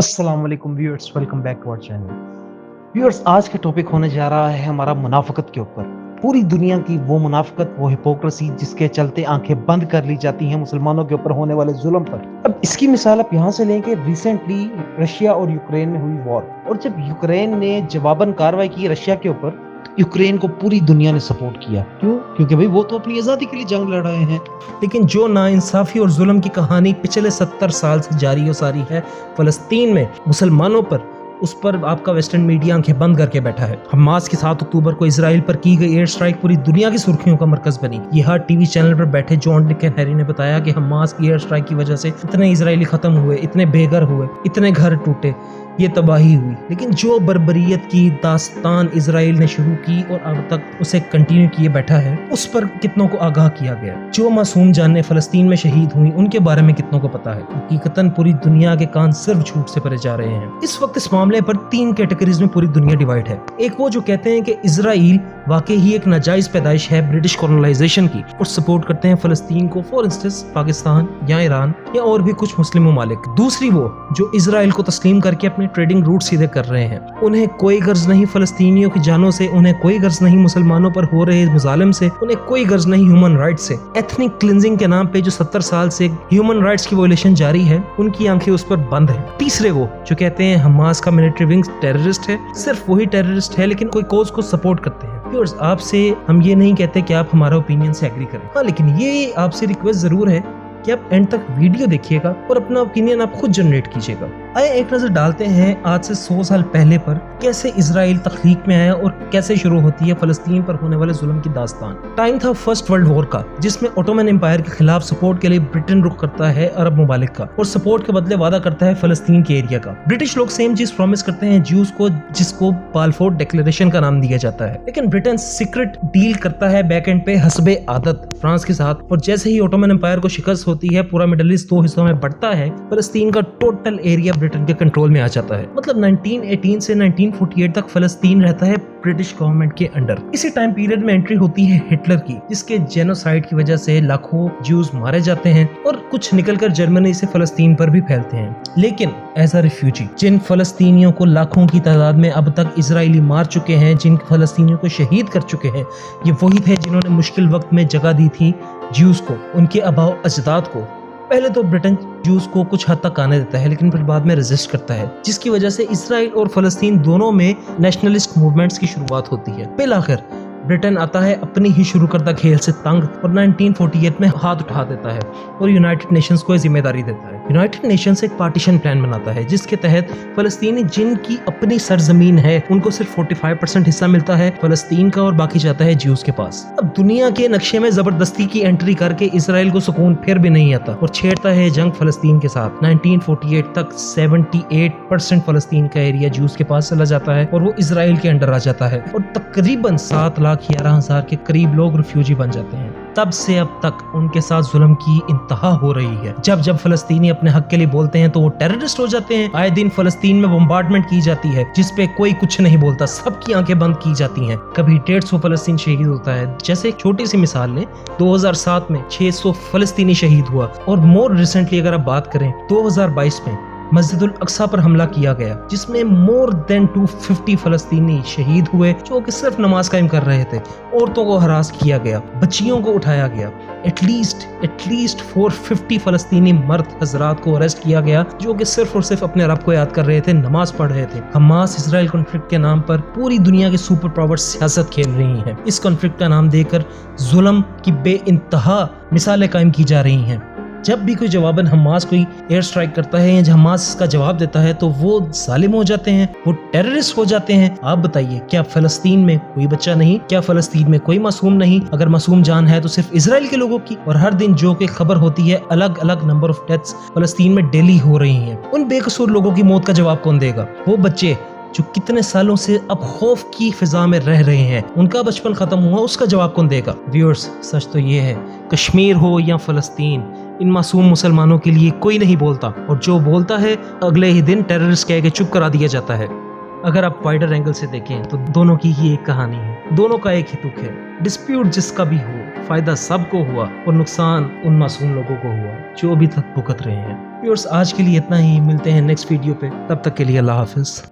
अस्सलाम वालेकुम viewers, welcome back to our channel. Viewers, आज का टॉपिक होने जा रहा है हमारा मुनाफिकत के ऊपर। पूरी दुनिया की वो मुनाफिकत, वो हिपोक्रेसी जिसके चलते आंखें बंद कर ली जाती हैं मुसलमानों के ऊपर होने वाले जुल्म पर। अब इसकी मिसाल आप यहाँ से लें कि रिसेंटली रशिया और यूक्रेन में हुई वॉर, और जब यूक्रेन ने जवाबन कार्रवाई की रशिया के ऊपर, तो यूक्रेन को पूरी दुनिया ने सपोर्ट किया। क्यों? क्योंकि भाई वो तो अपनी आज़ादी के लिए जंग लड़ रहे हैं। लेकिन जो नाइंसाफी और जुल्म की कहानी पिछले 70 साल से जारी हो सारी है फलस्तीन में मुसलमानों पर, उस पर आपका वेस्टर्न मीडिया आंखें बंद करके बैठा है। हमास की 7 अक्टूबर को इजराइल पर की गई एयर स्ट्राइक पूरी दुनिया की सुर्खियों का मरकज बनी। ये हर टीवी चैनल पर बैठे जॉन डिक एंड हैरी ने बताया कि हमास की एयर स्ट्राइक की वजह से इतने इजरायली खत्म हुए, इतने बेघर हुए, इतने घर टूटे, ये तबाही हुई। लेकिन जो बर्बरियत की दास्तान इजराइल ने शुरू की और अब तक उसे कंटिन्यू किए बैठा है, उस पर कितनों को आगाह किया गया। जो मासूम जानें फलस्तीन में शहीद हुई, उनके बारे में कितनों को पता है। हकीकतन पूरी दुनिया के कान सिर्फ झूठ से भरे जा रहे हैं। इस वक्त इस मामले पर 3 कैटेगरीज में पूरी दुनिया डिवाइड है। एक वो जो कहते हैं कि इजराइल वाकई ही एक नाजायज पैदाइश है ब्रिटिश कॉलोनाइजेशन की और सपोर्ट करते हैं फलस्तीन को, फॉर इंस्टेंस पाकिस्तान या ईरान या और भी कुछ मुस्लिम ममालिक। दूसरी वो जो इजराइल को तस्लीम करके अपने ट्रेडिंग रूट सीधे कर रहे हैं। उन्हें कोई गर्ज नहीं फलस्तीनियों की जानों से, उन्हें कोई गर्ज नहीं मुसलमानों पर हो रहे मुजालिम से, उन्हें कोई गर्ज नहीं ह्यूमन राइट्स से। एथनिक क्लिंजिंग के नाम पे जो 70 साल से ह्यूमन राइट्स की वॉयलेशन जारी है, उनकी आंखें उस पर बंद है। तीसरे वो जो कहते हैं हमास का मिलिट्री विंग टेररिस्ट है, सिर्फ वही टेररिस्ट है लेकिन कोई कॉज को सपोर्ट करते हैं। व्यूअर्स, आपसे हम ये नहीं कहते कि आप हमारा ओपिनियन से एग्री करें, हाँ, लेकिन ये आपसे रिक्वेस्ट जरूर है कि आप एंड तक वीडियो देखिएगा और अपना ओपिनियन आप खुद जनरेट कीजिएगा। आइए एक नजर डालते हैं आज से 100 साल पहले पर कैसे इजराइल तख्लीक में आया और कैसे शुरू होती है फलस्तीन पर होने वाले जुल्म की दास्तान। टाइम था फर्स्ट वर्ल्ड वॉर का, जिसमें ओटोमन एम्पायर के खिलाफ सपोर्ट के लिए ब्रिटेन रुख करता है अरब ममालिक का और सपोर्ट के बदले वादा करता है फलस्तीन के एरिया का। ब्रिटिश लोग सेम चीज प्रॉमिस करते हैं ज्यूज को, जिसको बालफोर डिक्लेरेशन का नाम दिया जाता है। लेकिन ब्रिटेन सीक्रेट डील करता है बैक एंड पे हस्बे आदत फ्रांस के साथ, और जैसे ही ओटोमन एम्पायर को शिकस्त होती है, पूरा मिडिल ईस्ट 2 हिस्सों में बढ़ता है, फलस्तीन का टोटल एरिया ब्रिटेन के कंट्रोल में आ जाता है। मतलब 1918 से 1948 तक फलस्तीन रहता है ब्रिटिश गवर्नमेंट के अंडर। इसी टाइम पीरियड में एंट्री होती है हिटलर की, जिसके जेनोसाइड की वजह से लाखों ज्यूज मारे जाते हैं और कुछ निकलकर जर्मनी से फलस्तीन पर भी फैलते हैं। लेकिन एज अ रिफ्यूजी, जिन फलस्तीनियों को लाखों की तादाद में अब तक इजरायली मार चुके हैं, जिन फलस्तीनियों को शहीद कर चुके हैं, ये वही थे जिन्होंने मुश्किल वक्त में जगह दी थी ज्यूज को, उनके आबाओ अजदाद को। पहले तो ब्रिटेन ज्यूज को कुछ हद तक आने देता है, लेकिन फिर बाद में रेजिस्ट करता है, जिसकी वजह से इसराइल और फलस्तीन दोनों में नेशनलिस्ट मूवमेंट्स की शुरुआत होती है। फिर आखिर ब्रिटेन आता है अपनी ही शुरू करता खेल से तंग और 1948 में हाथ उठा देता है और यूनाइटेड नेशंस को जिम्मेदारी देता है। यूनाइटेड नेशंस एक पार्टीशन प्लान बनाता है, जिसके तहत फलस्तीनी जिनकी अपनी सरजमीन है, उनको सिर्फ 45% हिस्सा मिलता है फलस्तीन का और बाकी जाता है ज्यूज के पास। अब दुनिया के नक्शे में जबरदस्ती की एंट्री करके इसराइल को सुकून फिर भी नहीं आता और छेड़ता है जंग फलस्तीन के साथ। 1948 तक 78% फलस्तीन का एरिया ज्यूज के पास चला जाता है और वो इसराइल के अंडर आ जाता है और तकरीबन 7,11,000 के करीब लोग रिफ्यूजी बन जाते हैं। तब से अब तक उनके साथ जुल्म की इंतहा हो रही है। जब जब फलस्तीनी अपने हक के लिए बोलते हैं तो वो टेररिस्ट हो जाते हैं। आए दिन फलस्तीन में बम्बार्डमेंट की जाती है, जिसपे कोई कुछ नहीं बोलता, सबकी आंखें बंद की जाती हैं। कभी 150 फलस्तीन शहीद होता है। जैसे एक छोटी सी मिसाल लें, 2007 में 600 फलस्तीनी शहीद हुआ, और मोर रिसेंटली अगर आप बात करें 2022 में मस्जिदुल अक्सा पर हमला किया गया, जिसमें मोर देन 250 फलस्तीनी शहीद हुए जो कि सिर्फ नमाज कायम कर रहे थे। औरतों को हरास किया गया, बच्चियों को उठाया गया। एटलीस्ट 450 फलस्तीनी मर्द हजरात को अरेस्ट किया गया, जो कि सिर्फ और सिर्फ अपने रब को याद कर रहे थे, नमाज पढ़ रहे थे। हमास इसराइल कॉन्फ्लिक्ट के नाम पर पूरी दुनिया के सुपर पावर सियासत खेल रही हैं। इस कॉन्फ्लिक्ट का नाम देकर जुल्म की बेइंतहा मिसालें कायम की जा रही हैं। जब भी कोई जवाबन हमास कोई एयर स्ट्राइक करता है या हमास इसका जवाब देता है, तो वो जालिम हो जाते हैं, वो टेररिस्ट हो जाते हैं। आप बताइए, क्या फलस्तीन में कोई बच्चा नहीं? क्या फलस्तीन में कोई मासूम नहीं? अगर मासूम जान है तो सिर्फ इजराइल के लोगों की। और हर दिन जो कि खबर होती है, अलग अलग नंबर ऑफ डेथ्स फलस्तीन में डेली हो रही हैं। उन बेकसूर लोगों की मौत का जवाब कौन देगा? वो बच्चे जो कितने सालों से अब खौफ की फिजा में रह रहे हैं, उनका बचपन खत्म हुआ, उसका जवाब कौन देगा? व्यूअर्स, सच तो ये है, कश्मीर हो या फलस्तीन, इन मासूम मुसलमानों के लिए कोई नहीं बोलता, और जो बोलता है अगले ही दिन टेररिस्ट कह के चुप करा दिया जाता है। अगर आप वाइडर एंगल से देखें तो दोनों की ही एक कहानी है, दोनों का एक ही दुख है। डिस्प्यूट जिसका भी हो, فائدہ سب کو ہوا اور نقصان ان معصوم لوگوں کو ہوا جو ابھی تک بھگت رہے ہیں۔ ویورز آج کے لیے اتنا ہی، ملتے ہیں نیکسٹ ویڈیو پہ، تب تک کے لیے اللہ حافظ۔